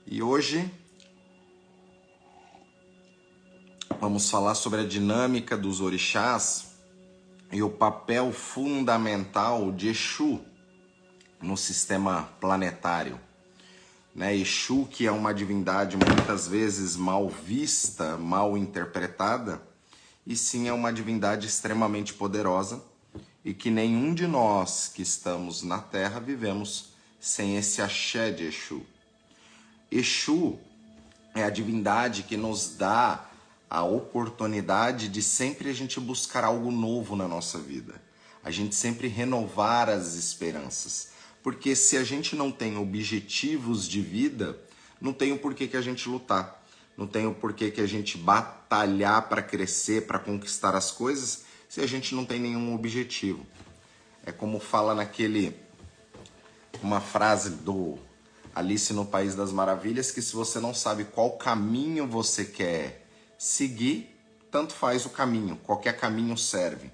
E hoje vamos falar sobre a dinâmica dos orixás e o papel fundamental de Exu no sistema planetário. Exu, que é uma divindade muitas vezes mal vista, mal interpretada, e sim é uma divindade extremamente poderosa e que nenhum de nós que estamos na Terra vivemos sem esse axé de Exu. Exu é a divindade que nos dá a oportunidade de sempre a gente buscar algo novo na nossa vida. A gente sempre renovar as esperanças. Porque se a gente não tem objetivos de vida, não tem o porquê que a gente lutar. Não tem o porquê que a gente batalhar para crescer, para conquistar as coisas, se a gente não tem nenhum objetivo. É como fala uma frase do Alice no País das Maravilhas, que se você não sabe qual caminho você quer seguir, tanto faz o caminho, qualquer caminho serve.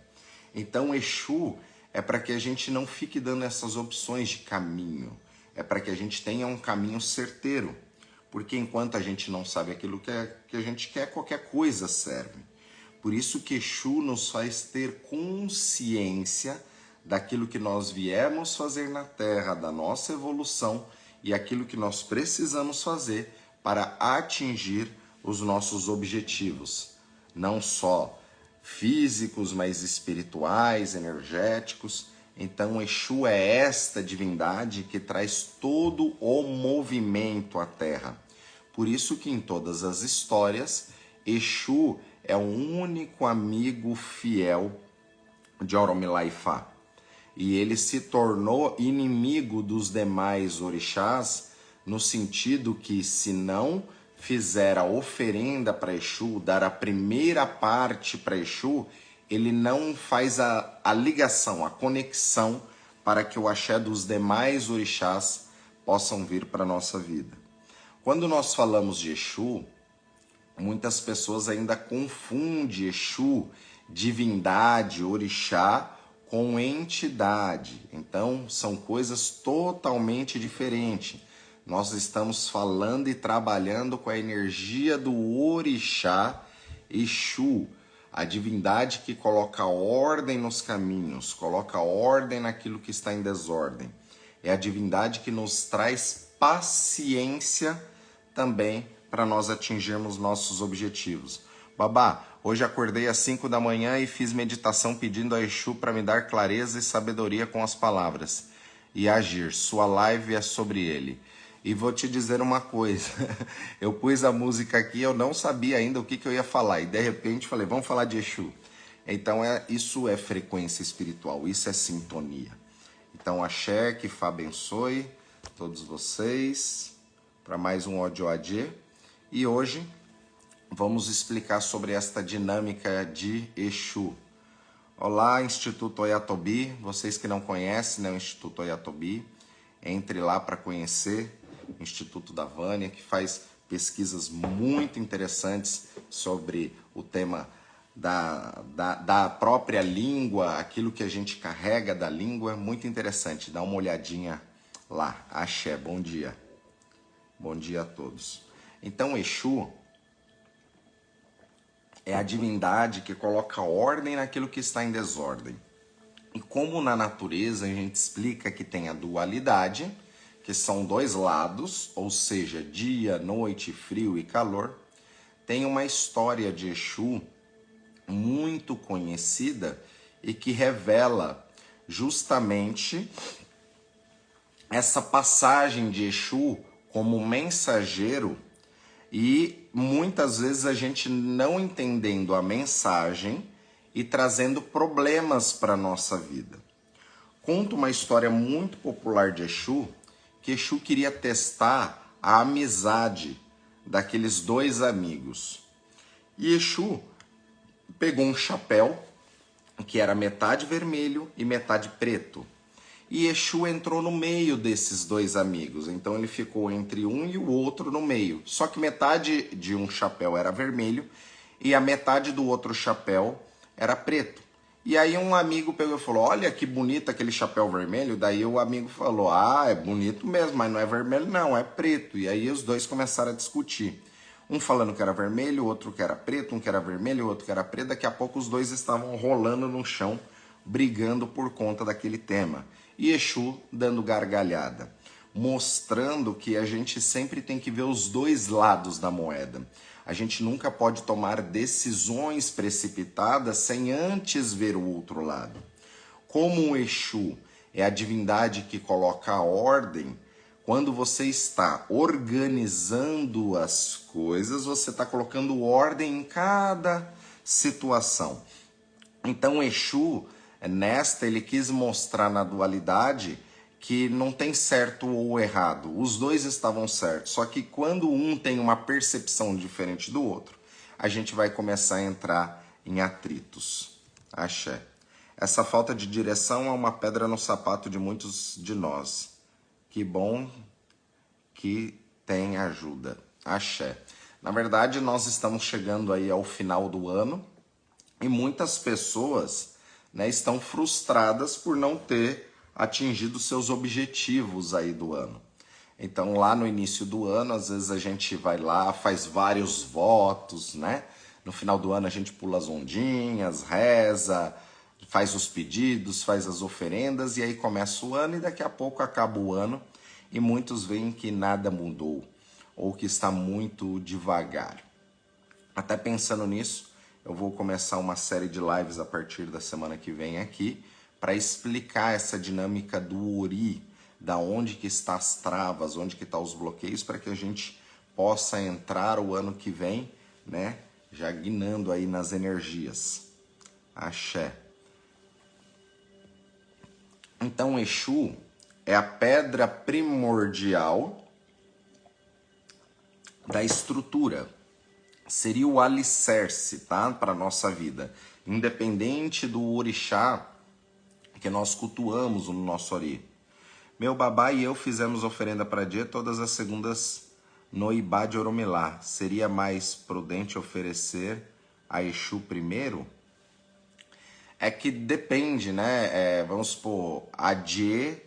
Então Exu é para que a gente não fique dando essas opções de caminho, é para que a gente tenha um caminho certeiro, porque enquanto a gente não sabe aquilo que a gente quer, qualquer coisa serve. Por isso que Exu nos faz ter consciência daquilo que nós viemos fazer na Terra, da nossa evolução e aquilo que nós precisamos fazer para atingir os nossos objetivos, não só físicos, mas espirituais, energéticos. Então Exu é esta divindade que traz todo o movimento à Terra. Por isso que em todas as histórias, Exu é o único amigo fiel de Oromilá-Ifá. E ele se tornou inimigo dos demais orixás, no sentido que se não fizer a oferenda para Exu, dar a primeira parte para Exu, ele não faz a ligação, a conexão para que o axé dos demais orixás possam vir para a nossa vida. Quando nós falamos de Exu, muitas pessoas ainda confundem Exu, divindade, orixá, com entidade. Então, são coisas totalmente diferentes. Nós estamos falando e trabalhando com a energia do orixá Exu, a divindade que coloca ordem nos caminhos, coloca ordem naquilo que está em desordem. É a divindade que nos traz paciência também para nós atingirmos nossos objetivos. Babá, hoje acordei às 5 da manhã e fiz meditação pedindo a Exu para me dar clareza e sabedoria com as palavras e agir. Sua live é sobre ele. E vou te dizer uma coisa, eu pus a música aqui, eu não sabia ainda o que eu ia falar, e de repente falei, vamos falar de Exu. Então isso é frequência espiritual, isso é sintonia. Então axé, que Fá abençoe todos vocês, para mais um Ódio Adê. E hoje vamos explicar sobre esta dinâmica de Exu. Olá, Instituto Oyatobi, vocês que não conhecem, o Instituto Oyatobi, entre lá para conhecer. Instituto da Vânia, que faz pesquisas muito interessantes sobre o tema da própria língua, aquilo que a gente carrega da língua, muito interessante. Dá uma olhadinha lá. Axé, bom dia. Bom dia a todos. Então, Exu é a divindade que coloca ordem naquilo que está em desordem. E como na natureza a gente explica que tem a dualidade, que são dois lados, ou seja, dia, noite, frio e calor, tem uma história de Exu muito conhecida e que revela justamente essa passagem de Exu como mensageiro e muitas vezes a gente não entendendo a mensagem e trazendo problemas para a nossa vida. Conto uma história muito popular de Exu, que Exu queria testar a amizade daqueles dois amigos. E Exu pegou um chapéu que era metade vermelho e metade preto. E Exu entrou no meio desses dois amigos. Então ele ficou entre um e o outro no meio. Só que metade de um chapéu era vermelho e a metade do outro chapéu era preto. E aí um amigo pegou e falou, olha que bonito aquele chapéu vermelho. Daí o amigo falou, ah, é bonito mesmo, mas não é vermelho não, é preto. E aí os dois começaram a discutir. Um falando que era vermelho, outro que era preto, um que era vermelho, outro que era preto. Daqui a pouco os dois estavam rolando no chão, brigando por conta daquele tema. E Exu dando gargalhada, mostrando que a gente sempre tem que ver os dois lados da moeda. A gente nunca pode tomar decisões precipitadas sem antes ver o outro lado. Como o Exu é a divindade que coloca a ordem, quando você está organizando as coisas, você está colocando ordem em cada situação. Então, Exu, nesta, ele quis mostrar na dualidade que não tem certo ou errado. Os dois estavam certos. Só que quando um tem uma percepção diferente do outro, a gente vai começar a entrar em atritos. Axé. Essa falta de direção é uma pedra no sapato de muitos de nós. Que bom que tem ajuda. Axé. Na verdade, nós estamos chegando aí ao final do ano e muitas pessoas, né, estão frustradas por não ter atingido seus objetivos aí do ano. Então, lá no início do ano, às vezes a gente vai lá, faz vários votos, né? No final do ano a gente pula as ondinhas, reza, faz os pedidos, faz as oferendas e aí começa o ano e daqui a pouco acaba o ano e muitos veem que nada mudou ou que está muito devagar. Até pensando nisso, eu vou começar uma série de lives a partir da semana que vem aqui para explicar essa dinâmica do Ori, da onde que está as travas, onde que estão os bloqueios, para que a gente possa entrar o ano que vem, né, já guinando aí nas energias. Axé. Então, Exu é a pedra primordial da estrutura. Seria o alicerce, tá, para a nossa vida. Independente do orixá que nós cultuamos no nosso Ori. Meu babá e eu fizemos oferenda para Jê todas as segundas no Ibá de Oromilá. Seria mais prudente oferecer a Exu primeiro? É que depende, né? Vamos supor, a Jê,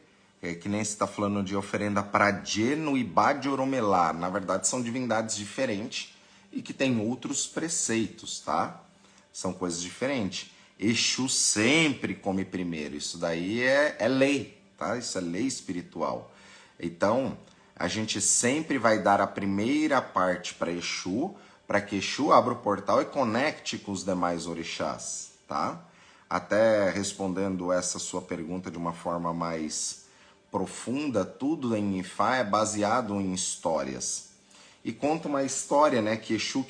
que nem você está falando de oferenda para Jê no Ibá de Oromilá. Na verdade, são divindades diferentes e que tem outros preceitos, tá? São coisas diferentes. Exu sempre come primeiro, isso daí é lei, tá? Isso é lei espiritual. Então, a gente sempre vai dar a primeira parte para Exu, para que Exu abra o portal e conecte com os demais orixás, tá? Até respondendo essa sua pergunta de uma forma mais profunda, tudo em Ifá é baseado em histórias. E conta uma história, né, que Exu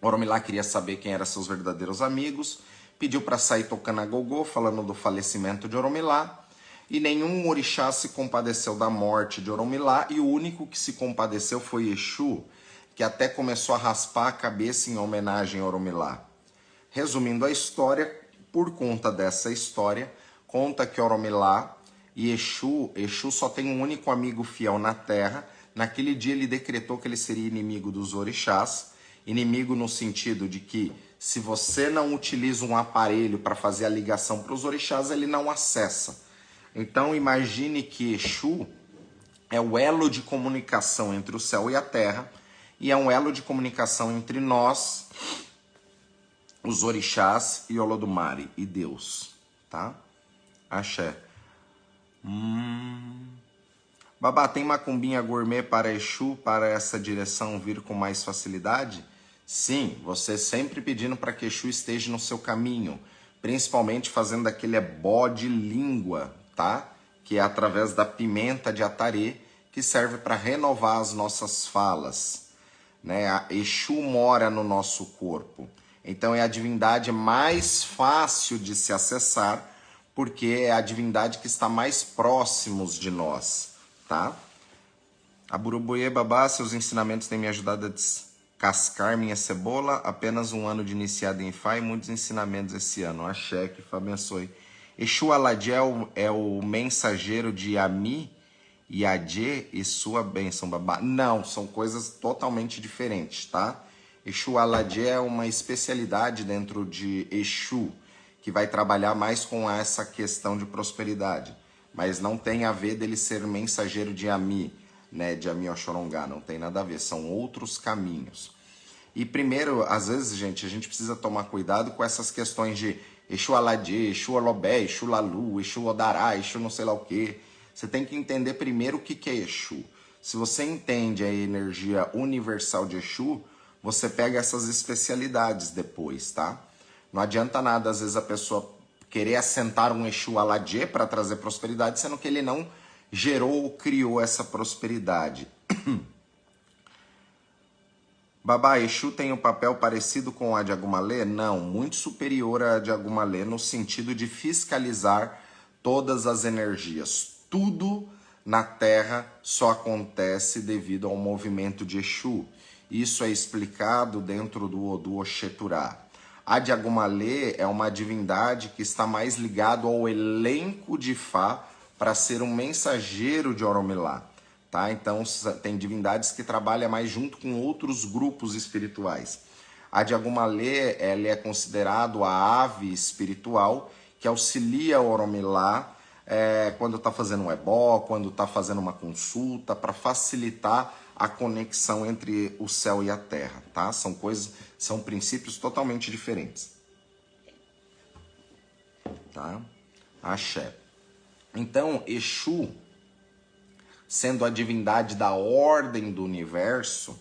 Oromilá queria saber quem eram seus verdadeiros amigos, pediu para sair tocando a gogô, falando do falecimento de Oromilá, e nenhum orixá se compadeceu da morte de Oromilá, e o único que se compadeceu foi Exu, que até começou a raspar a cabeça em homenagem a Oromilá. Resumindo a história, por conta dessa história, conta que Oromilá e Exu só tem um único amigo fiel na Terra. Naquele dia ele decretou que ele seria inimigo dos orixás, inimigo no sentido de que se você não utiliza um aparelho para fazer a ligação para os orixás, ele não acessa. Então imagine que Exu é o elo de comunicação entre o céu e a terra, e é um elo de comunicação entre nós, os orixás e Olodumare, e Deus, tá? Axé. Babá, tem macumbinha gourmet para Exu, para essa direção vir com mais facilidade? Sim, você sempre pedindo para que Exu esteja no seu caminho, principalmente fazendo aquele ebó de língua, tá? Que é através da pimenta de atarê, que serve para renovar as nossas falas, né? A Exu mora no nosso corpo, então é a divindade mais fácil de se acessar, porque é a divindade que está mais próximos de nós, tá? A Burubuê Babá, seus ensinamentos têm me ajudado a descascar minha cebola. Apenas um ano de iniciado em Ifá e muitos ensinamentos esse ano. Axé, que Fá abençoe. Exu Aladjé é o mensageiro de Ami e Adjê e sua bênção, Babá. Não, são coisas totalmente diferentes, tá? Exu Aladjé é uma especialidade dentro de Exu, que vai trabalhar mais com essa questão de prosperidade. Mas não tem a ver dele ser mensageiro de Ami, né, de Ami Oxorongá, não tem nada a ver, são outros caminhos. E primeiro, às vezes, gente, a gente precisa tomar cuidado com essas questões de Exu Aladê, Exu Olobé, Exu Lalu, Exu Odará, Exu não sei lá o quê. Você tem que entender primeiro o que é Exu. Se você entende a energia universal de Exu, você pega essas especialidades depois, tá? Não adianta nada, às vezes, a pessoa querer assentar um Exu Aladê para trazer prosperidade, sendo que ele não gerou ou criou essa prosperidade. Babá, Exu tem um papel parecido com a de Agumalê? Não, muito superior à de Agumalê no sentido de fiscalizar todas as energias. Tudo na Terra só acontece devido ao movimento de Exu. Isso é explicado dentro do Odu Oxeturá. A de Agumalê é uma divindade que está mais ligado ao elenco de Fá para ser um mensageiro de Oromilá. Tá? Então, tem divindades que trabalham mais junto com outros grupos espirituais. A de Agumalê, ela é considerado a ave espiritual que auxilia o Oromilá quando está fazendo um ebó, quando está fazendo uma consulta, para facilitar a conexão entre o céu e a terra. Tá? São princípios totalmente diferentes. Tá? Axé. Então, Exu, sendo a divindade da ordem do universo,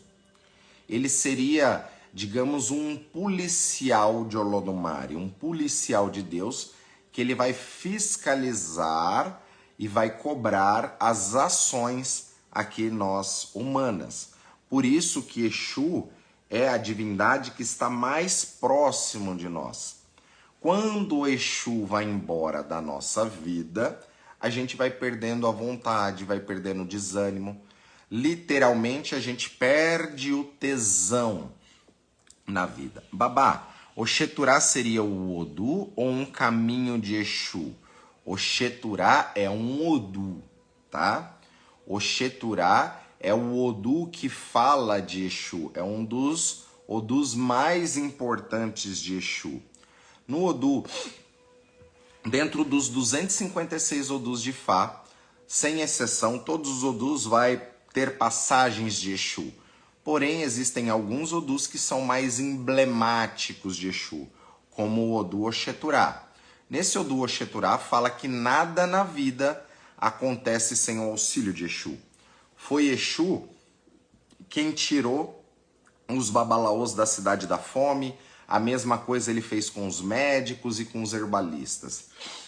ele seria, digamos, um policial de Olodumare, um policial de Deus, que ele vai fiscalizar e vai cobrar as ações aqui nós humanas. Por isso que Exu é a divindade que está mais próximo de nós. Quando o Exu vai embora da nossa vida, a gente vai perdendo a vontade, vai perdendo o desânimo. Literalmente, a gente perde o tesão na vida. Babá, Oxeturá seria o Odu ou um caminho de Exu? Oxeturá é um Odu, tá? Oxeturá é o Odu que fala de Exu. É um dos Odus mais importantes de Exu. No Odu, dentro dos 256 Odus de Fá, sem exceção, todos os Odus vai ter passagens de Exu. Porém, existem alguns Odus que são mais emblemáticos de Exu, como o Odu Oxeturá. Nesse Odu Oxeturá fala que nada na vida acontece sem o auxílio de Exu. Foi Exu quem tirou os babalaôs da cidade da fome. A mesma coisa ele fez com os médicos e com os herbalistas.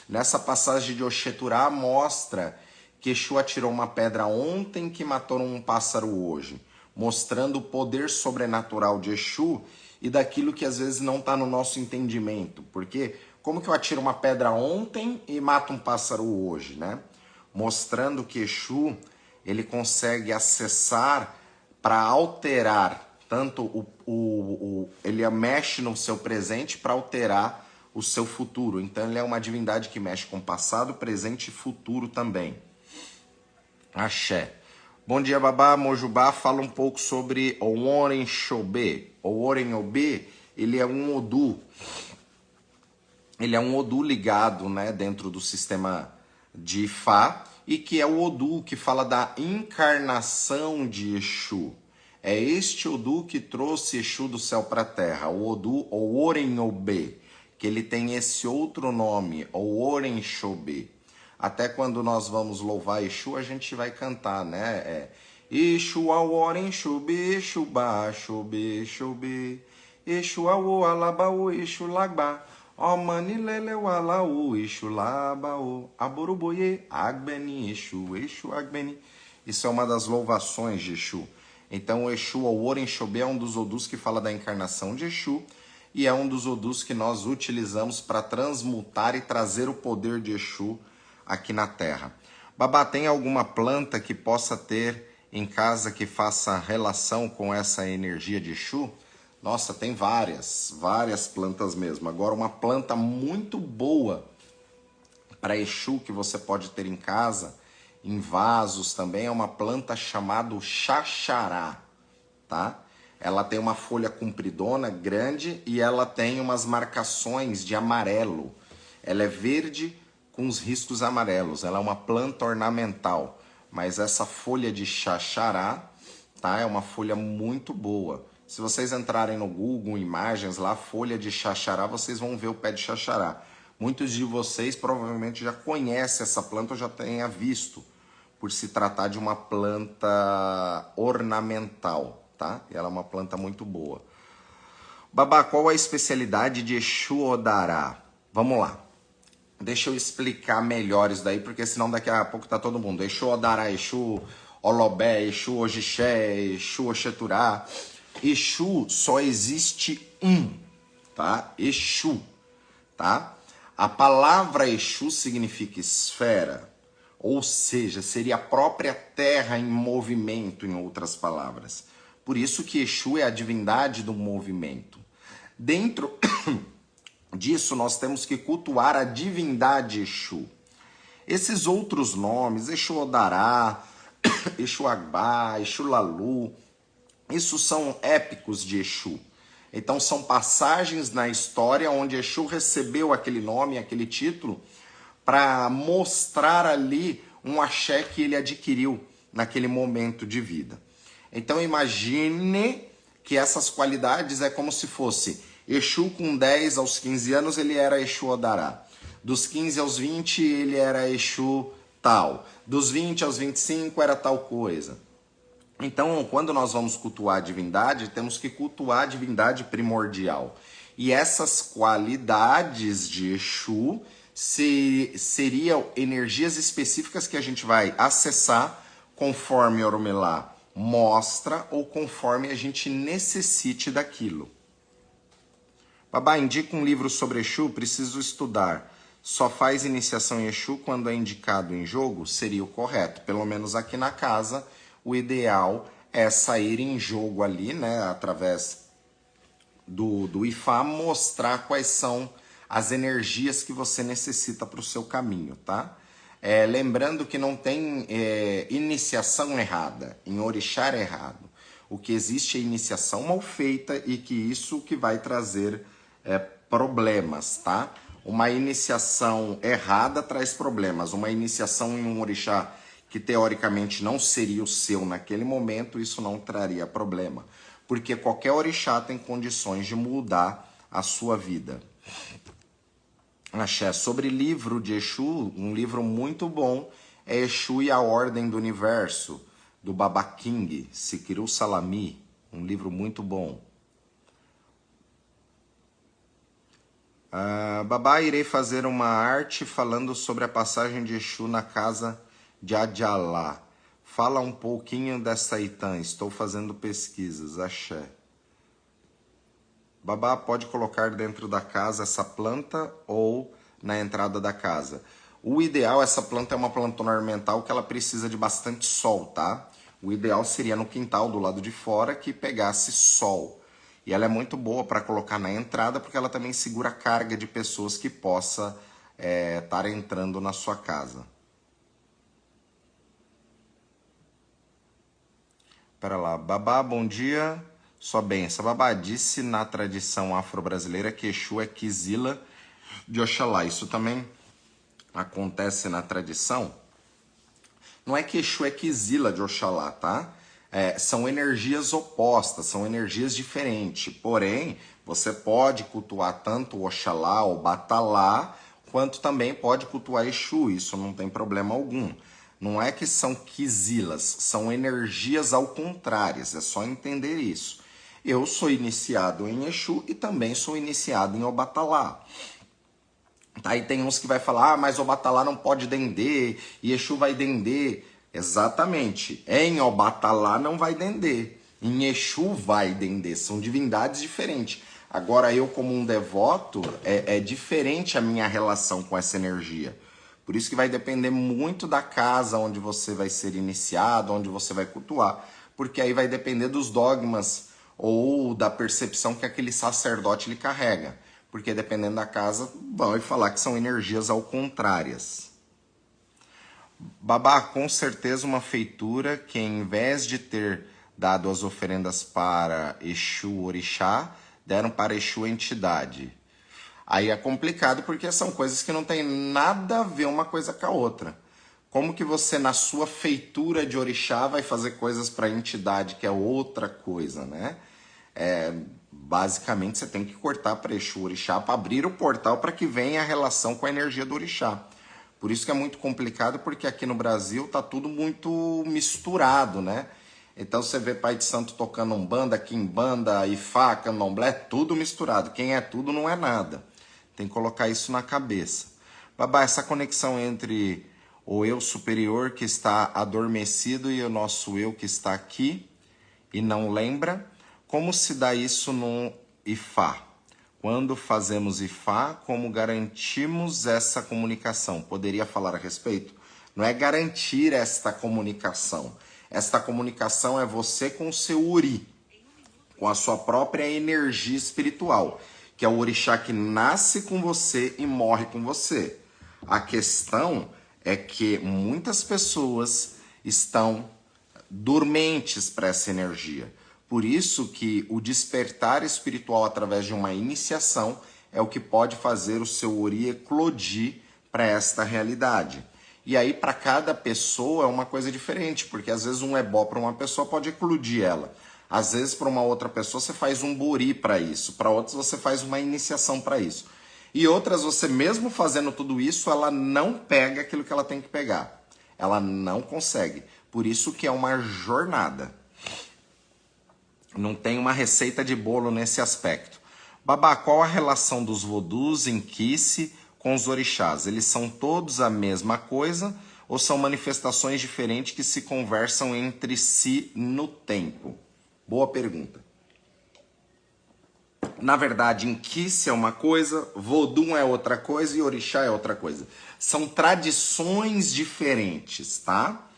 Nessa passagem de Oxeturá mostra que Exu atirou uma pedra ontem que matou um pássaro hoje, mostrando o poder sobrenatural de Exu e daquilo que às vezes não está no nosso entendimento. Porque como que eu atiro uma pedra ontem e mato um pássaro hoje, né? Mostrando que Exu ele consegue acessar para alterar tanto ele mexe no seu presente para alterar o seu futuro. Então ele é uma divindade que mexe com passado, presente e futuro também. Axé. Bom dia, Babá. Mojubá fala um pouco sobre o Orenxobê. O Orenxobê, ele é um Odu. Ele é um Odu ligado, né, dentro do sistema de Fá, e que é o Odu que fala da encarnação de Exu. É este Odu que trouxe Exu do céu para a terra, o Odu, o Orenxobê, que ele tem esse outro nome, o Orenxobê. Até quando nós vamos louvar Exu, a gente vai cantar, né? Exu ao Orenxobê, Exu ba, Xobê, Xobê. Exu ao Alabaô, Exu lagba. Ó manilele o alaú, Exu labaô. Aboruboye, Agbeni, Exu, Exu Agbeni. Isso é uma das louvações de Exu. Então o Exu, o Orenxobê, é um dos Odus que fala da encarnação de Exu e é um dos Odus que nós utilizamos para transmutar e trazer o poder de Exu aqui na Terra. Babá, tem alguma planta que possa ter em casa que faça relação com essa energia de Exu? Nossa, tem várias plantas mesmo. Agora, uma planta muito boa para Exu que você pode ter em casa, em vasos também, é uma planta chamada xaxará, tá? Ela tem uma folha compridona, grande, e ela tem umas marcações de amarelo. Ela é verde com os riscos amarelos. Ela é uma planta ornamental. Mas essa folha de xaxará, tá? É uma folha muito boa. Se vocês entrarem no Google, imagens lá, folha de xaxará, vocês vão ver o pé de xaxará. Muitos de vocês provavelmente já conhecem essa planta ou já tenha visto, por se tratar de uma planta ornamental, tá? E ela é uma planta muito boa. Babá, qual a especialidade de Exu Odará? Vamos lá. Deixa eu explicar melhor isso daí, porque senão daqui a pouco tá todo mundo. Exu Odará, Exu Olobé, Exu Ogixé, Exu Oxeturá. Exu só existe um, tá? Exu, tá? A palavra Exu significa esfera, ou seja, seria a própria terra em movimento, em outras palavras. Por isso que Exu é a divindade do movimento. Dentro disso, nós temos que cultuar a divindade Exu. Esses outros nomes, Exu Odará, Exu Agbá, Exu Lalu, isso são épicos de Exu. Então são passagens na história onde Exu recebeu aquele nome, aquele título, para mostrar ali um axé que ele adquiriu naquele momento de vida. Então imagine que essas qualidades é como se fosse Exu com 10 aos 15 anos, ele era Exu Odará. Dos 15 aos 20, ele era Exu tal. Dos 20 aos 25, era tal coisa. Então, quando nós vamos cultuar a divindade, temos que cultuar a divindade primordial. E essas qualidades de Exu seriam energias específicas que a gente vai acessar conforme Oromilá mostra ou conforme a gente necessite daquilo. Babá, indica um livro sobre Exu, preciso estudar. Só faz iniciação em Exu quando é indicado em jogo? Seria o correto. Pelo menos aqui na casa, o ideal é sair em jogo ali, né? Através do Ifá, mostrar quais são as energias que você necessita para o seu caminho, tá? Lembrando que não tem iniciação errada, em orixá é errado. O que existe é iniciação mal feita e que isso que vai trazer problemas, tá? Uma iniciação errada traz problemas. Uma iniciação em um orixá que teoricamente não seria o seu naquele momento, isso não traria problema. Porque qualquer orixá tem condições de mudar a sua vida. Axé. Sobre livro de Exu, um livro muito bom é Exu e a Ordem do Universo, do Baba King, Sikiru Salami, um livro muito bom. Babá, irei fazer uma arte falando sobre a passagem de Exu na casa de Adjalá. Fala um pouquinho dessa Itã, estou fazendo pesquisas, axé. Babá, pode colocar dentro da casa essa planta ou na entrada da casa? O ideal, essa planta é uma planta ornamental que ela precisa de bastante sol, tá? O ideal seria no quintal do lado de fora que pegasse sol. E ela é muito boa para colocar na entrada porque ela também segura a carga de pessoas que possa estar entrando na sua casa. Pera lá, Babá, bom dia. Só benção. Babá, disse na tradição afro-brasileira que Exu é Kizila de Oxalá. Isso também acontece na tradição? Não é que Exu é Kizila de Oxalá, tá? São energias opostas, são energias diferentes. Porém, você pode cultuar tanto o Oxalá ou Batalá, quanto também pode cultuar Exu. Isso não tem problema algum. Não é que são quizilas, são energias ao contrário, é só entender isso. Eu sou iniciado em Exu e também sou iniciado em Obatalá. Tá? E tem uns que vai falar, mas Obatalá não pode dendê, e Exu vai dendê. Exatamente, em Obatalá não vai dendê, em Exu vai dendê, são divindades diferentes. Agora eu como um devoto, é diferente a minha relação com essa energia. Por isso que vai depender muito da casa onde você vai ser iniciado, onde você vai cultuar. Porque aí vai depender dos dogmas ou da percepção que aquele sacerdote lhe carrega. Porque dependendo da casa, vai falar que são energias ao contrárias. Babá, com certeza uma feitura que em vez de ter dado as oferendas para Exu Orixá, deram para Exu Entidade. Aí é complicado porque são coisas que não tem nada a ver uma coisa com a outra. Como que você, na sua feitura de orixá, vai fazer coisas para a entidade, que é outra coisa, né? Basicamente, você tem que cortar para Exu orixá, para abrir o portal para que venha a relação com a energia do orixá. Por isso que é muito complicado, porque aqui no Brasil tá tudo muito misturado, né? Então você vê pai de santo tocando umbanda, quimbanda, ifá, candomblé, tudo misturado. Quem é tudo não é nada. Tem que colocar isso na cabeça. Babá, essa conexão entre o eu superior que está adormecido e o nosso eu que está aqui e não lembra, como se dá isso no Ifá? Quando fazemos Ifá, como garantimos essa comunicação? Poderia falar a respeito? Não é garantir esta comunicação. Esta comunicação é você com o seu Ori, com a sua própria energia espiritual, que é o orixá que nasce com você e morre com você. A questão é que muitas pessoas estão dormentes para essa energia. Por isso que o despertar espiritual através de uma iniciação é o que pode fazer o seu Ori eclodir para esta realidade. E aí para cada pessoa é uma coisa diferente, porque às vezes um ebó para uma pessoa pode eclodir ela. Às vezes para uma outra pessoa você faz um buri para isso, para outras você faz uma iniciação para isso. E outras você mesmo fazendo tudo isso, ela não pega aquilo que ela tem que pegar. Ela não consegue. Por isso que é uma jornada. Não tem uma receita de bolo nesse aspecto. Babá, qual a relação dos vodus em Kice com os orixás? Eles são todos a mesma coisa ou são manifestações diferentes que se conversam entre si no tempo? Boa pergunta. Na verdade, em Kice é uma coisa, Vodum é outra coisa e orixá é outra coisa. São tradições diferentes, tá?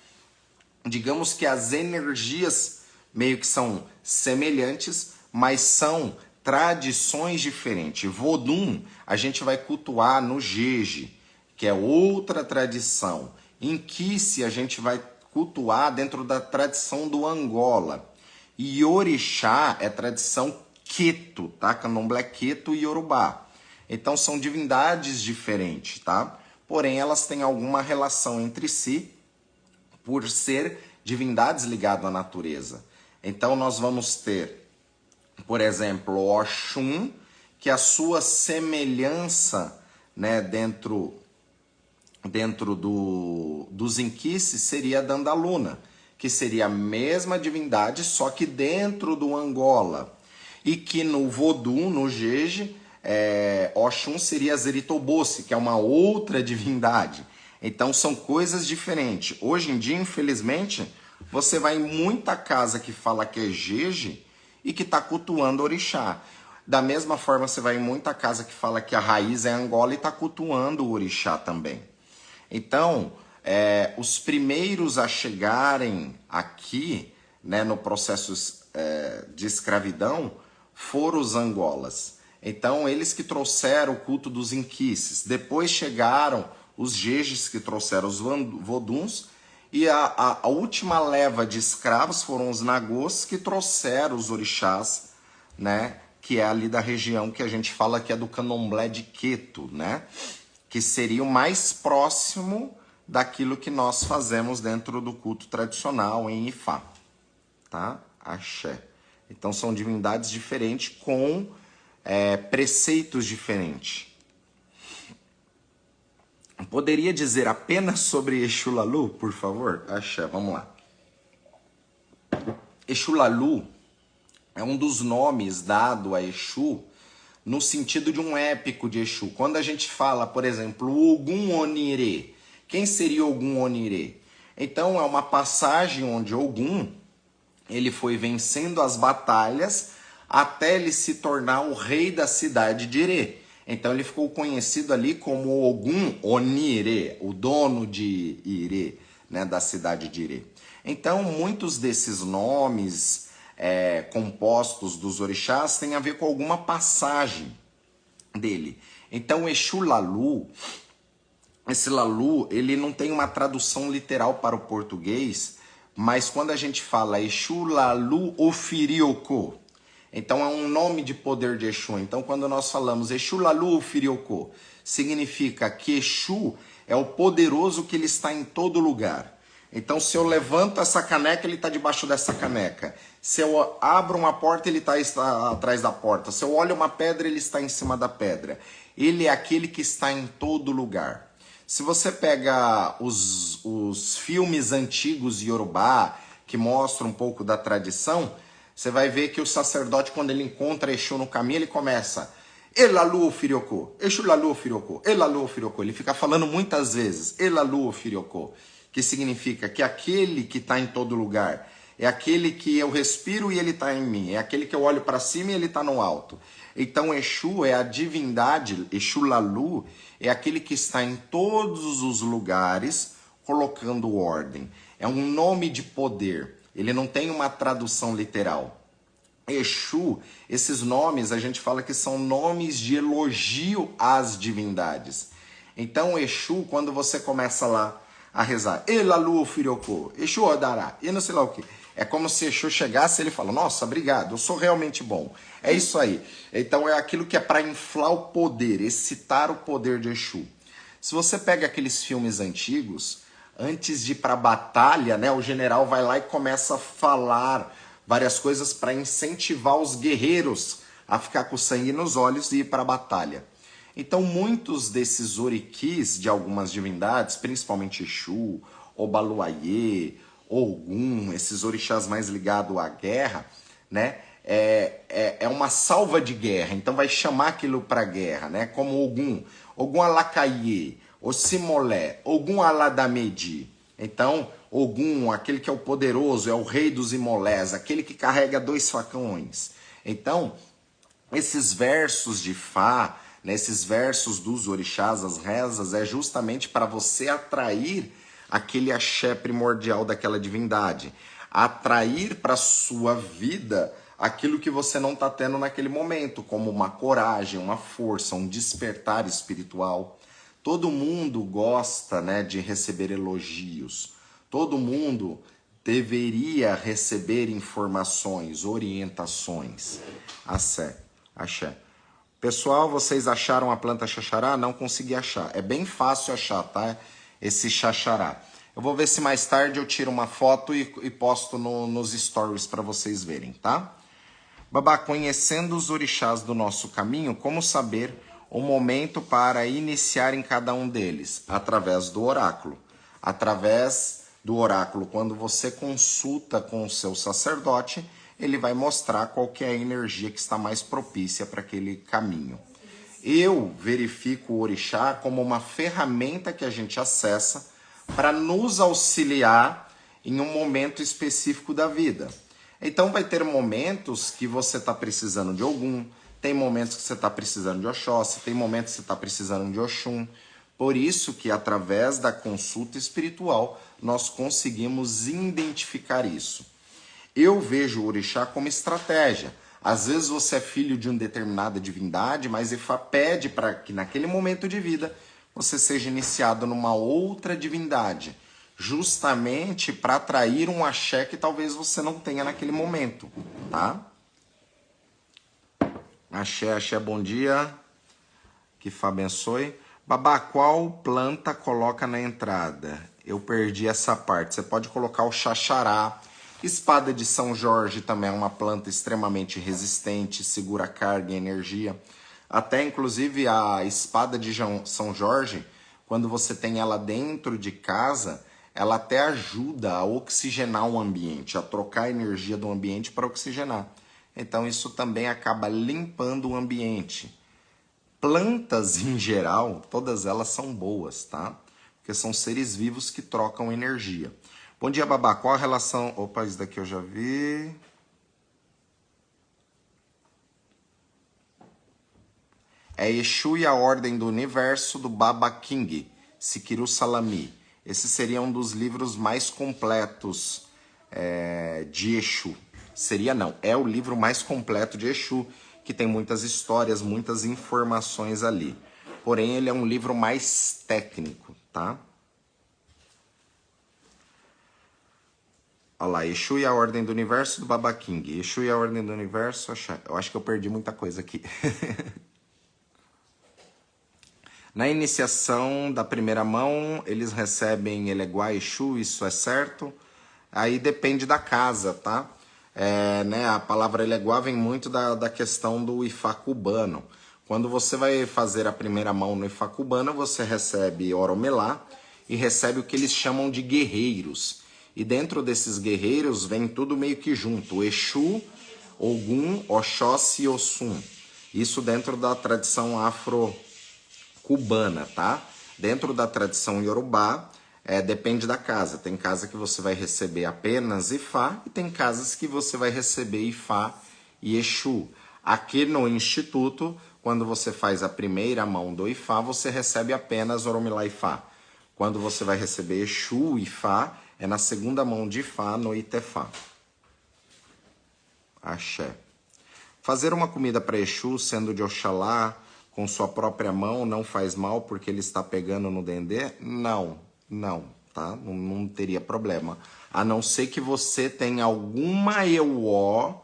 Digamos que as energias meio que são semelhantes, mas são tradições diferentes. Vodum a gente vai cultuar no Jeje, que é outra tradição. Em Kice a gente vai cultuar dentro da tradição do Angola. E orixá é tradição Queto, tá? Candomblé Queto e Yorubá. Então são divindades diferentes, tá? Porém elas têm alguma relação entre si por ser divindades ligadas à natureza. Então nós vamos ter, por exemplo, Oxum, que a sua semelhança, né, dentro dos inquices seria a Dandaluna, que seria a mesma divindade, só que dentro do Angola. E que no Vodum, no Jeje, Oxum seria Zeritobosse, que é uma outra divindade. Então são coisas diferentes. Hoje em dia, infelizmente, você vai em muita casa que fala que é Jeje e que está cultuando orixá. Da mesma forma, você vai em muita casa que fala que a raiz é Angola e está cultuando o orixá também. Então, os primeiros a chegarem aqui, né, no processo de escravidão, foram os Angolas. Então, eles que trouxeram o culto dos inquices. Depois chegaram os Jejes, que trouxeram os Voduns. E a última leva de escravos foram os Nagôs, que trouxeram os orixás, né? Que é ali da região que a gente fala que é do candomblé de Queto, né? Que seria o mais próximo daquilo que nós fazemos dentro do culto tradicional em Ifá, tá? Axé. Então são divindades diferentes com preceitos diferentes. Poderia dizer apenas sobre Exu Lalu, por favor? Axé, vamos lá. Exu Lalu é um dos nomes dado a Exu no sentido de um épico de Exu. Quando a gente fala, por exemplo, Ogum Onire, quem seria Ogum Onire? Então é uma passagem onde Ogum ele foi vencendo as batalhas até ele se tornar o rei da cidade de Irê. Então ele ficou conhecido ali como Ogum Onire, o dono de Irê, né, da cidade de Irê. Então muitos desses nomes compostos dos orixás têm a ver com alguma passagem dele. Então Exu Lalu, esse Lalu, ele não tem uma tradução literal para o português, mas quando a gente fala Exu Lalu Ofirioko, Então é um nome de poder de Exu. Então quando nós falamos Exu Lalu Firioko, significa que Exu é o poderoso que ele está em todo lugar. Então se eu levanto essa caneca, ele está debaixo dessa caneca. Se eu abro uma porta, ele está atrás da porta. Se eu olho uma pedra, ele está em cima da pedra. Ele é aquele que está em todo lugar. Se você pega os filmes antigos Yorubá, que mostram um pouco da tradição, você vai ver que o sacerdote, quando ele encontra Exu no caminho, ele começa Elalu Firioko, Exu Lalu Firioko, Elalu Firioko. Ele fica falando muitas vezes Elalu Firioko, que significa que aquele que está em todo lugar é aquele que eu respiro e ele está em mim, é aquele que eu olho para cima e ele está no alto. Então Exu é a divindade, Exu Lalu é aquele que está em todos os lugares colocando ordem. É um nome de poder, ele não tem uma tradução literal. Exu, esses nomes a gente fala que são nomes de elogio às divindades. Então Exu, quando você começa lá a rezar, Elalu Firioko, Exu Odará, e não sei lá o que, é como se Exu chegasse e ele fala, nossa, obrigado, eu sou realmente bom. É isso aí. Então é aquilo que é para inflar o poder, excitar o poder de Exu. Se você pega aqueles filmes antigos, antes de ir para a batalha, né, o general vai lá e começa a falar várias coisas para incentivar os guerreiros a ficar com sangue nos olhos e ir para a batalha. Então muitos desses orikis de algumas divindades, principalmente Exu, Obaluayê, Ogum, esses orixás mais ligados à guerra, né? É uma salva de guerra, então vai chamar aquilo para guerra, né? Como Ogum, Ogum Alakaiê, Ossimolé, Ogum Aladamedi. Então, Ogum, aquele que é o poderoso, é o rei dos imolés, aquele que carrega 2 facões. Então, esses versos de Fá, né, esses versos dos orixás, as rezas, é justamente para você atrair aquele axé primordial daquela divindade. Atrair para sua vida aquilo que você não está tendo naquele momento, como uma coragem, uma força, um despertar espiritual. Todo mundo gosta, né, de receber elogios. Todo mundo deveria receber informações, orientações. Axé. Pessoal, vocês acharam a planta xaxará? Não consegui achar. É bem fácil achar, tá? Esse xaxará. Eu vou ver se mais tarde eu tiro uma foto e posto nos stories para vocês verem, tá? Babá, conhecendo os orixás do nosso caminho, como saber o momento para iniciar em cada um deles? Através do oráculo. Através do oráculo, quando você consulta com o seu sacerdote, ele vai mostrar qual que é a energia que está mais propícia para aquele caminho. Eu verifico o orixá como uma ferramenta que a gente acessa para nos auxiliar em um momento específico da vida. Então vai ter momentos que você está precisando de Ogum, tem momentos que você está precisando de Oxóssi, tem momentos que você está precisando de Oxum. Por isso que através da consulta espiritual nós conseguimos identificar isso. Eu vejo o orixá como estratégia. Às vezes você é filho de uma determinada divindade, mas Ifá pede para que naquele momento de vida você seja iniciado numa outra divindade, justamente para atrair um axé que talvez você não tenha naquele momento, tá? Axé, bom dia. Que Fá abençoe. Babá, qual planta coloca na entrada? Eu perdi essa parte. Você pode colocar o xaxará. Espada de São Jorge também é uma planta extremamente resistente, segura carga e energia. Até inclusive a espada de São Jorge, quando você tem ela dentro de casa, ela até ajuda a oxigenar o ambiente, a trocar a energia do ambiente para oxigenar. Então isso também acaba limpando o ambiente. Plantas em geral, todas elas são boas, tá? Porque são seres vivos que trocam energia. Bom dia, Babá. Qual a relação... Opa, isso daqui eu já vi. É Exu e a Ordem do Universo do Baba King, Sikiru Salami. Esse seria um dos livros mais completos de Exu. Seria não, é o livro mais completo de Exu, que tem muitas histórias, muitas informações ali. Porém, ele é um livro mais técnico, tá? Olha lá, Exu e a Ordem do Universo do Baba King. Exu e a Ordem do Universo, eu acho que eu perdi muita coisa aqui. Na iniciação da primeira mão, eles recebem Eleguá Exu, isso é certo? Aí depende da casa, tá? Né, a palavra Eleguá vem muito da questão do Ifá cubano. Quando você vai fazer a primeira mão no Ifá cubano, você recebe Oromelá e recebe o que eles chamam de guerreiros. E dentro desses guerreiros vem tudo meio que junto, Exu, Ogum, Oxóssi e Ossum. Isso dentro da tradição afro-cubana, tá? Dentro da tradição Yorubá, depende da casa. Tem casa que você vai receber apenas Ifá e tem casas que você vai receber Ifá e Exu. Aqui no Instituto, quando você faz a primeira mão do Ifá, você recebe apenas Oromilá Ifá. Quando você vai receber Exu e Ifá, é na segunda mão de Ifá no Itefá. Axé. Fazer uma comida para Exu, sendo de Oxalá, com sua própria mão, não faz mal porque ele está pegando no dendê? Não, tá? Não teria problema. A não ser que você tenha alguma EUO,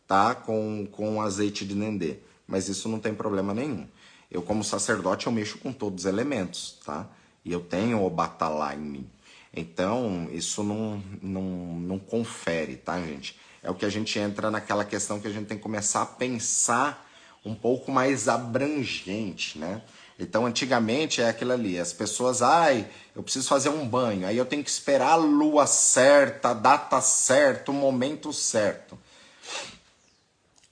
tá? Com azeite de dendê. Mas isso não tem problema nenhum. Eu, como sacerdote, eu mexo com todos os elementos, tá? E eu tenho o batalá em mim. Então, isso não confere, tá, gente? É o que a gente entra naquela questão que a gente tem que começar a pensar um pouco mais abrangente, né? Então, antigamente é aquilo ali, as pessoas, eu preciso fazer um banho, aí eu tenho que esperar a lua certa, a data certa, o momento certo.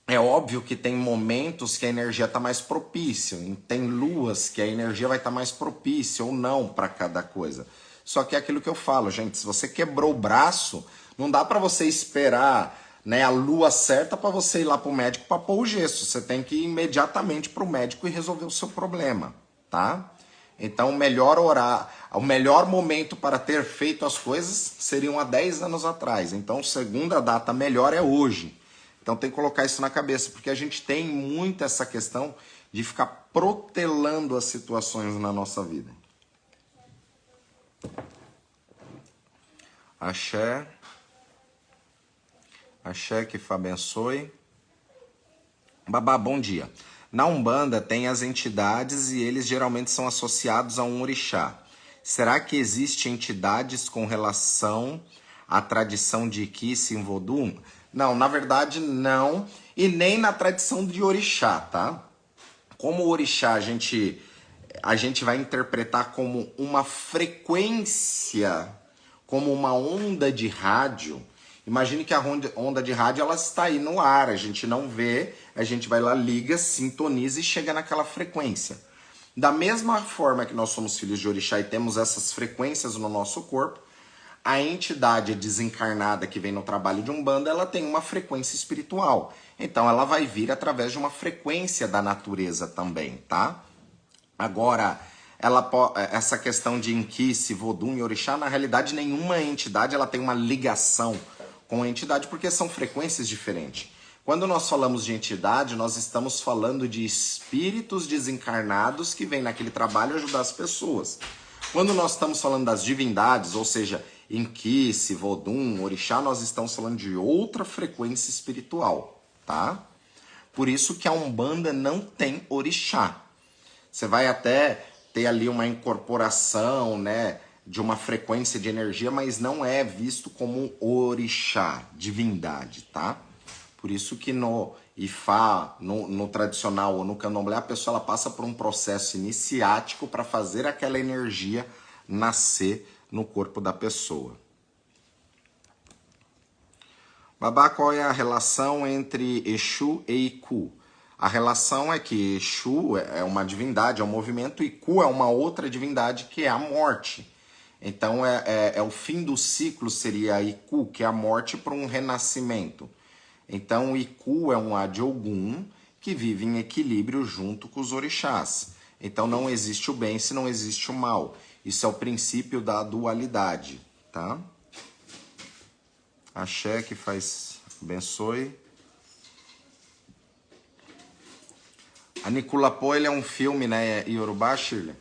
É óbvio que tem momentos que a energia está mais propícia, tem luas que a energia vai estar mais propícia ou não para cada coisa. Só que é aquilo que eu falo, gente, se você quebrou o braço, não dá para você esperar, né, a lua certa para você ir lá para o médico para pôr o gesso. Você tem que ir imediatamente para o médico e resolver o seu problema, tá? Então, o melhor momento para ter feito as coisas seriam há 10 anos atrás. Então, segunda data melhor é hoje. Então, tem que colocar isso na cabeça, porque a gente tem muito essa questão de ficar protelando as situações na nossa vida. Axé. Axé, que Fá abençoe. Babá, bom dia. Na Umbanda tem as entidades e eles geralmente são associados a um orixá. Será que existem entidades com relação à tradição de Iquice em Vodum? Não, na verdade não. E nem na tradição de orixá, tá? Como o orixá a gente vai interpretar como uma frequência, como uma onda de rádio. Imagine que a onda de rádio ela está aí no ar, a gente não vê, a gente vai lá, liga, sintoniza e chega naquela frequência. Da mesma forma que nós somos filhos de orixá e temos essas frequências no nosso corpo, a entidade desencarnada que vem no trabalho de Umbanda, ela tem uma frequência espiritual. Então ela vai vir através de uma frequência da natureza também, tá? Agora, essa questão de Inquice, Vodum e Orixá, na realidade nenhuma entidade ela tem uma ligação com a entidade, porque são frequências diferentes. Quando nós falamos de entidade, nós estamos falando de espíritos desencarnados que vêm naquele trabalho ajudar as pessoas. Quando nós estamos falando das divindades, ou seja, Inquice, Vodum, Orixá, nós estamos falando de outra frequência espiritual, tá? Por isso que a Umbanda não tem orixá. Você vai até ter ali uma incorporação, né, de uma frequência de energia, mas não é visto como orixá, divindade, tá? Por isso que no Ifá, no tradicional ou no candomblé, a pessoa ela passa por um processo iniciático para fazer aquela energia nascer no corpo da pessoa. Babá, qual é a relação entre Exu e Iku? A relação é que Exu é uma divindade, é um movimento, e Iku é uma outra divindade que é a morte. Então o fim do ciclo seria Iku, que é a morte para um renascimento. Então Iku é um Adiogum que vive em equilíbrio junto com os orixás. Então não existe o bem se não existe o mal. Isso é o princípio da dualidade, tá? Axé, que faz abençoe. A Nikulapô, ele é um filme, né, Yorubá, Shirley?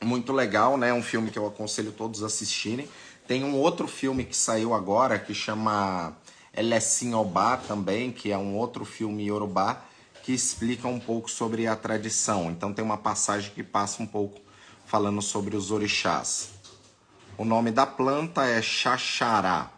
Muito legal, né? Um filme que eu aconselho todos a assistirem. Tem um outro filme que saiu agora que chama Elesin Obá também, que é um outro filme iorubá que explica um pouco sobre a tradição. Então tem uma passagem que passa um pouco falando sobre os orixás. O nome da planta é Xaxará.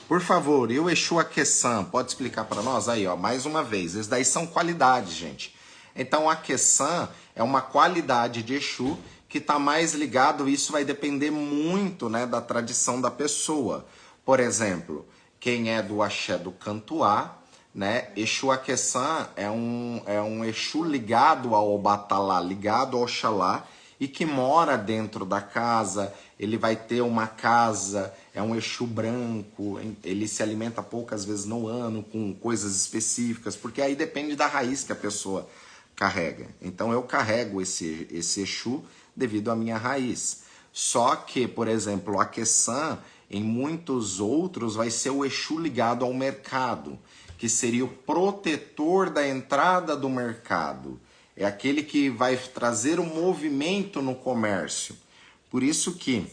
Por favor, e o Exu Aqueçan, pode explicar para nós? Aí, ó, mais uma vez, esses daí são qualidades, gente. Então, Aqueçan é uma qualidade de Exu que está mais ligado, isso vai depender muito, né, da tradição da pessoa. Por exemplo, quem é do axé do Cantuá, né, Exu Aqueçan é um Exu ligado ao Batalá, ligado ao Oxalá, e que mora dentro da casa. Ele vai ter uma casa, é um Exu branco, ele se alimenta poucas vezes no ano com coisas específicas, porque aí depende da raiz que a pessoa carrega. Então eu carrego esse Exu devido à minha raiz. Só que, por exemplo, a Aqueçan, em muitos outros, vai ser o Exu ligado ao mercado, que seria o protetor da entrada do mercado. É aquele que vai trazer o movimento no comércio. Por isso que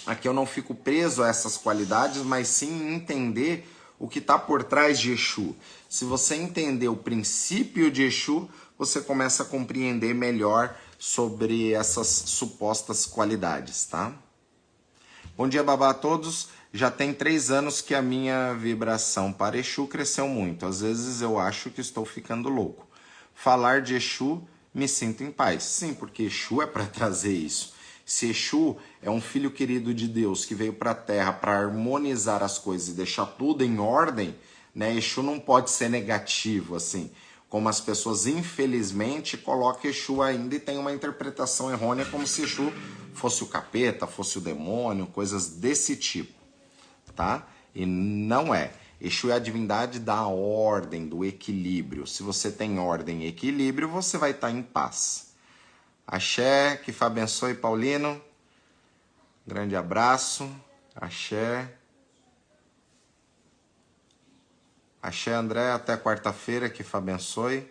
aqui eu não fico preso a essas qualidades, mas sim entender o que está por trás de Exu. Se você entender o princípio de Exu, você começa a compreender melhor sobre essas supostas qualidades, tá? Bom dia, babá, a todos. Já tem 3 anos que a minha vibração para Exu cresceu muito. Às vezes eu acho que estou ficando louco. Falar de Exu, me sinto em paz. Sim, porque Exu é para trazer isso. Se Exu é um filho querido de Deus que veio para a Terra para harmonizar as coisas e deixar tudo em ordem, né? Exu não pode ser negativo, assim. Como as pessoas, infelizmente, colocam Exu ainda e tem uma interpretação errônea como se Exu fosse o capeta, fosse o demônio, coisas desse tipo, tá? E não é. Exu é a divindade da ordem, do equilíbrio. Se você tem ordem e equilíbrio, você vai estar em paz. Axé, que Fá abençoe, Paulino. Grande abraço. Axé. Axé, André, até quarta-feira, que Fá abençoe.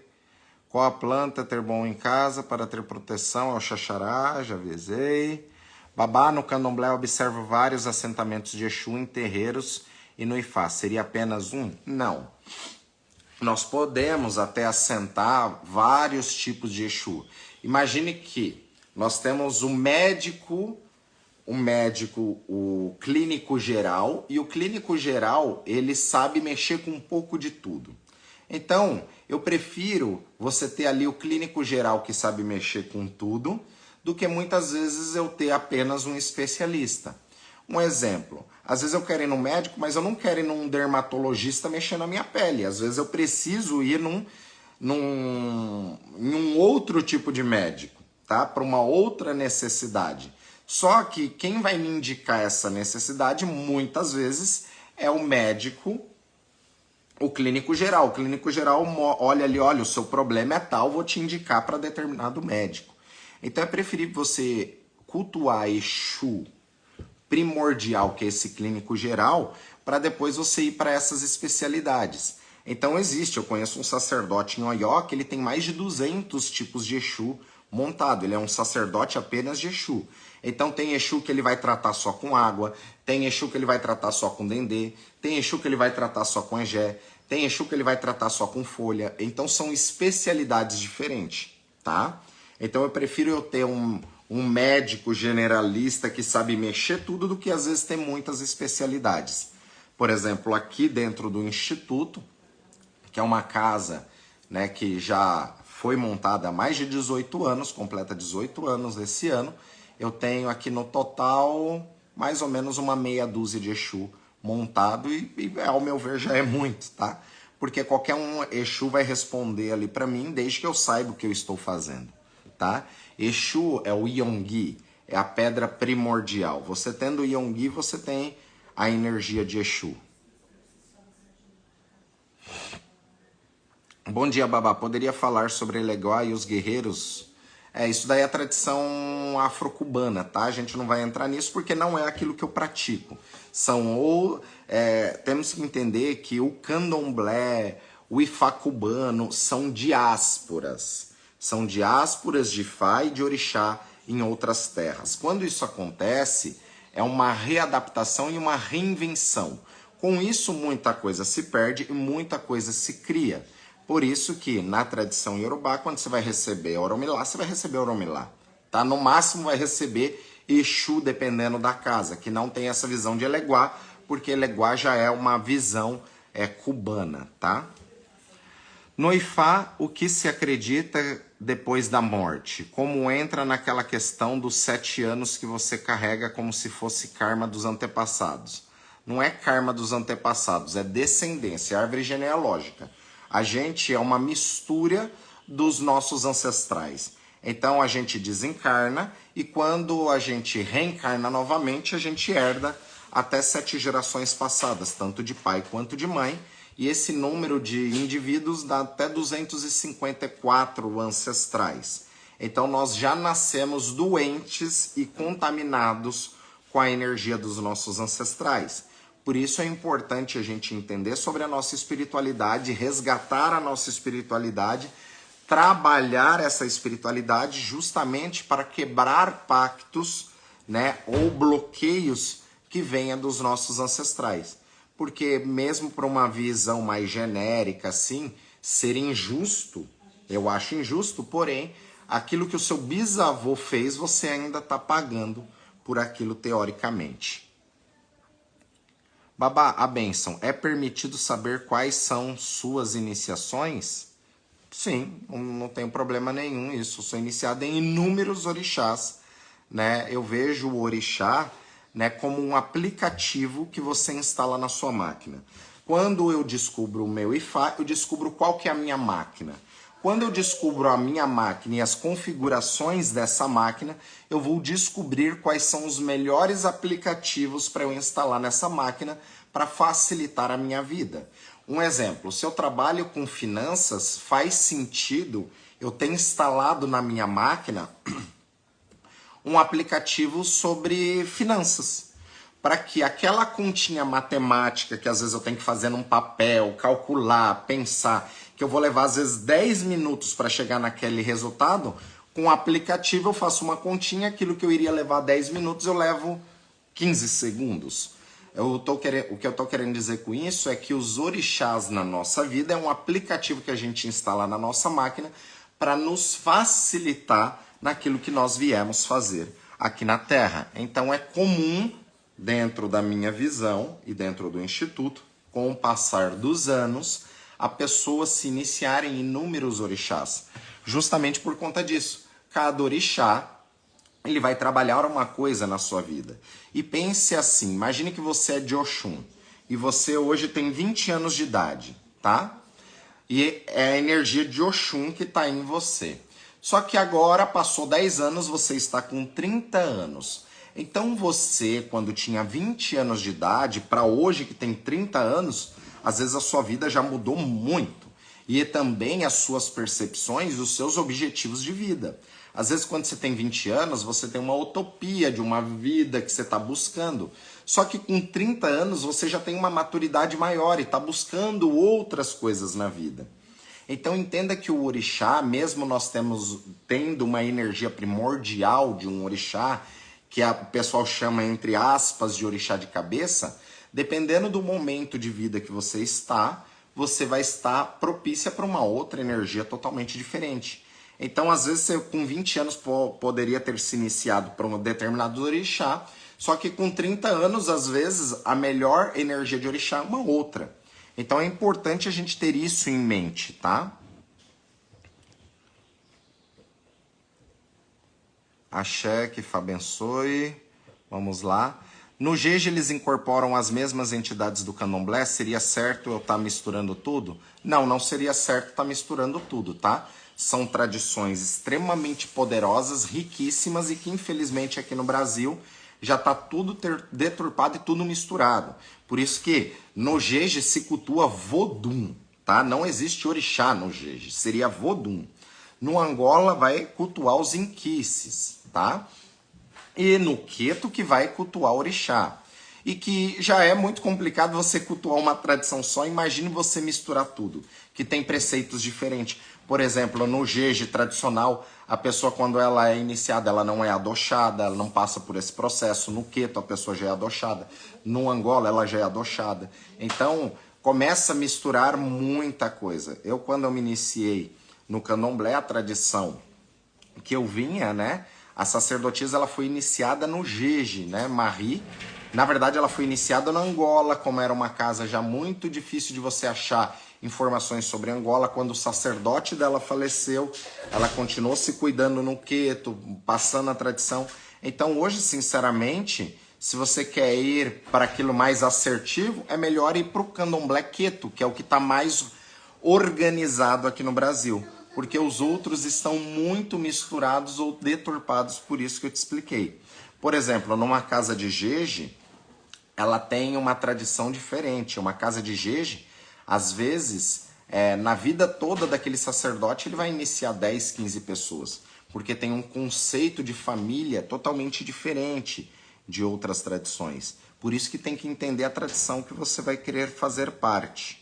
Qual a planta ter bom em casa para ter proteção? É o xaxará, já avisei. Babá, no candomblé observo vários assentamentos de Exu em terreiros e no Ifá. Seria apenas um? Não. Nós podemos até assentar vários tipos de Exu. Imagine que nós temos o médico, o clínico geral, e o clínico geral, ele sabe mexer com um pouco de tudo. Então, eu prefiro você ter ali o clínico geral que sabe mexer com tudo, do que muitas vezes eu ter apenas um especialista. Um exemplo, às vezes eu quero ir num médico, mas eu não quero ir num dermatologista mexendo na minha pele. Às vezes eu preciso ir em um outro tipo de médico, tá? Para uma outra necessidade. Só que quem vai me indicar essa necessidade, muitas vezes, é o médico, o clínico geral. O clínico geral olha ali, olha, o seu problema é tal, vou te indicar para determinado médico. Então é preferível você cultuar Exu primordial, que é esse clínico geral, para depois você ir para essas especialidades. Então eu conheço um sacerdote em Oió que ele tem mais de 200 tipos de Exu montado. Ele é um sacerdote apenas de Exu. Então tem Exu que ele vai tratar só com água, tem Exu que ele vai tratar só com dendê, tem Exu que ele vai tratar só com egé, tem Exu que ele vai tratar só com folha. Então são especialidades diferentes, tá? Então eu prefiro eu ter um médico generalista que sabe mexer tudo do que às vezes tem muitas especialidades. Por exemplo, aqui dentro do Instituto, que é uma casa, né, que já foi montada há mais de 18 anos, completa 18 anos esse ano, eu tenho aqui no total mais ou menos uma meia dúzia de Exu montado e ao meu ver já é muito, tá? Porque qualquer um Exu vai responder ali para mim desde que eu saiba o que eu estou fazendo, tá? Exu é o Yongui, é a pedra primordial. Você tendo o Yongui, você tem a energia de Exu. Bom dia, babá. Poderia falar sobre Eleguá e os guerreiros? Isso daí é a tradição afro-cubana, tá? A gente não vai entrar nisso porque não é aquilo que eu pratico. Temos que entender que o candomblé, o ifá cubano são diásporas. São diásporas de Ifá e de Orixá em outras terras. Quando isso acontece, É uma readaptação e uma reinvenção. Com isso, muita coisa se perde e muita coisa se cria. Por isso que, na tradição iorubá, quando você vai receber Oromilá, você vai receber Oromilá. Tá? No máximo, vai receber Exu, dependendo da casa, que não tem essa visão de Eleguá, porque Eleguá já é uma visão cubana, tá? No Ifá, o que se acredita depois da morte? Como entra naquela questão dos 7 anos que você carrega como se fosse karma dos antepassados. Não é karma dos antepassados, é descendência, árvore genealógica. A gente é uma mistura dos nossos ancestrais. Então a gente desencarna e quando a gente reencarna novamente, a gente herda até 7 gerações passadas, tanto de pai quanto de mãe. E esse número de indivíduos dá até 254 ancestrais. Então nós já nascemos doentes e contaminados com a energia dos nossos ancestrais. Por isso é importante a gente entender sobre a nossa espiritualidade, resgatar a nossa espiritualidade, trabalhar essa espiritualidade justamente para quebrar pactos, né, ou bloqueios que venham dos nossos ancestrais. Porque mesmo para uma visão mais genérica, assim, ser injusto, eu acho injusto, porém, aquilo que o seu bisavô fez, você ainda está pagando por aquilo teoricamente. Babá, a bênção, é permitido saber quais são suas iniciações? Sim, não tem problema nenhum isso. Eu sou iniciado em inúmeros orixás, né? Eu vejo o orixá, né, como um aplicativo que você instala na sua máquina. Quando eu descubro o meu Ifá, eu descubro qual que é a minha máquina. Quando eu descubro a minha máquina e as configurações dessa máquina, eu vou descobrir quais são os melhores aplicativos para eu instalar nessa máquina para facilitar a minha vida. Um exemplo, se eu trabalho com finanças, faz sentido eu ter instalado na minha máquina um aplicativo sobre finanças, para que aquela continha matemática que às vezes eu tenho que fazer num papel, calcular, pensar, que eu vou levar às vezes 10 minutos para chegar naquele resultado, com o aplicativo eu faço uma continha, aquilo que eu iria levar 10 minutos eu levo 15 segundos. O que eu estou querendo dizer com isso é que os orixás na nossa vida é um aplicativo que a gente instala na nossa máquina para nos facilitar naquilo que nós viemos fazer aqui na Terra. Então é comum, dentro da minha visão e dentro do Instituto, com o passar dos anos, a pessoa se iniciar em inúmeros orixás. Justamente por conta disso. Cada orixá, ele vai trabalhar uma coisa na sua vida. E pense assim, imagine que você é de Oxum e você hoje tem 20 anos de idade, tá? E é a energia de Oxum que está em você. Só que agora, passou 10 anos, você está com 30 anos. Então você, quando tinha 20 anos de idade, para hoje que tem 30 anos, às vezes a sua vida já mudou muito. E também as suas percepções, os seus objetivos de vida. Às vezes quando você tem 20 anos, você tem uma utopia de uma vida que você está buscando. Só que com 30 anos você já tem uma maturidade maior e está buscando outras coisas na vida. Então entenda que o orixá, mesmo nós tendo uma energia primordial de um orixá, que o pessoal chama, entre aspas, de orixá de cabeça, dependendo do momento de vida que você vai estar propícia para uma outra energia totalmente diferente. Então, às vezes, você com 20 anos poderia ter se iniciado para um determinado orixá, só que com 30 anos, às vezes, a melhor energia de orixá é uma outra. Então é importante a gente ter isso em mente, tá? Axé, que Fá abençoe. Vamos lá. No Jeje eles incorporam as mesmas entidades do candomblé? Seria certo eu estar misturando tudo? Não, não seria certo estar misturando tudo, tá? São tradições extremamente poderosas, riquíssimas e que infelizmente aqui no Brasil já está tudo deturpado e tudo misturado. Por isso que no Jeje se cultua Vodum, tá? Não existe orixá no Jeje, seria Vodum. No Angola vai cultuar os inquices, tá? E no Queto que vai cultuar orixá. e que já é muito complicado você cultuar uma tradição só. Imagine você misturar tudo, que tem preceitos diferentes. Por exemplo, no jeje tradicional, a pessoa quando ela é iniciada, ela não é adochada, ela não passa por esse processo. No Queto, a pessoa já é adochada. No Angola, ela já é adochada. Então, começa a misturar muita coisa. Quando eu me iniciei no Candomblé, a tradição que eu vinha, né? A sacerdotisa, ela foi iniciada no jeje, né? Marie. Na verdade, ela foi iniciada na Angola, como era uma casa já muito difícil de você achar informações sobre Angola. Quando o sacerdote dela faleceu, ela continuou se cuidando no Queto, passando a tradição. Então, hoje, sinceramente, se você quer ir para aquilo mais assertivo, é melhor ir para o Candomblé Queto, que é o que está mais organizado aqui no Brasil. Porque os outros estão muito misturados ou deturpados, por isso que eu te expliquei. Por exemplo, numa casa de jeje, ela tem uma tradição diferente. Uma casa de jeje, às vezes, na vida toda daquele sacerdote, ele vai iniciar 10, 15 pessoas. Porque tem um conceito de família totalmente diferente de outras tradições. Por isso que tem que entender a tradição que você vai querer fazer parte.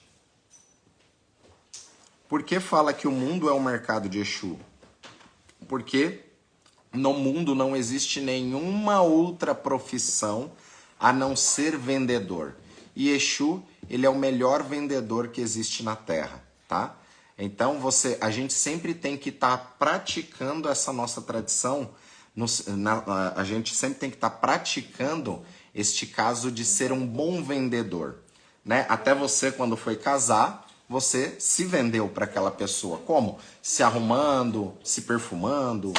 Por que fala que o mundo é um mercado de Exu? Porque no mundo não existe nenhuma outra profissão a não ser vendedor. E Exu, ele é o melhor vendedor que existe na Terra, tá? Então a gente sempre tem que estar praticando essa nossa tradição, a gente sempre tem que estar praticando este caso de ser um bom vendedor, né? Até você, quando foi casar, você se vendeu para aquela pessoa. Como? Se arrumando, se perfumando,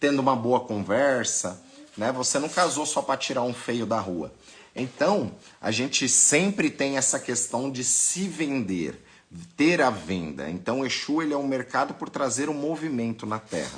tendo uma boa conversa, né? Você não casou só para tirar um feio da rua. Então, a gente sempre tem essa questão de se vender, ter a venda. Então, o Exu, ele é um mercado por trazer um movimento na Terra.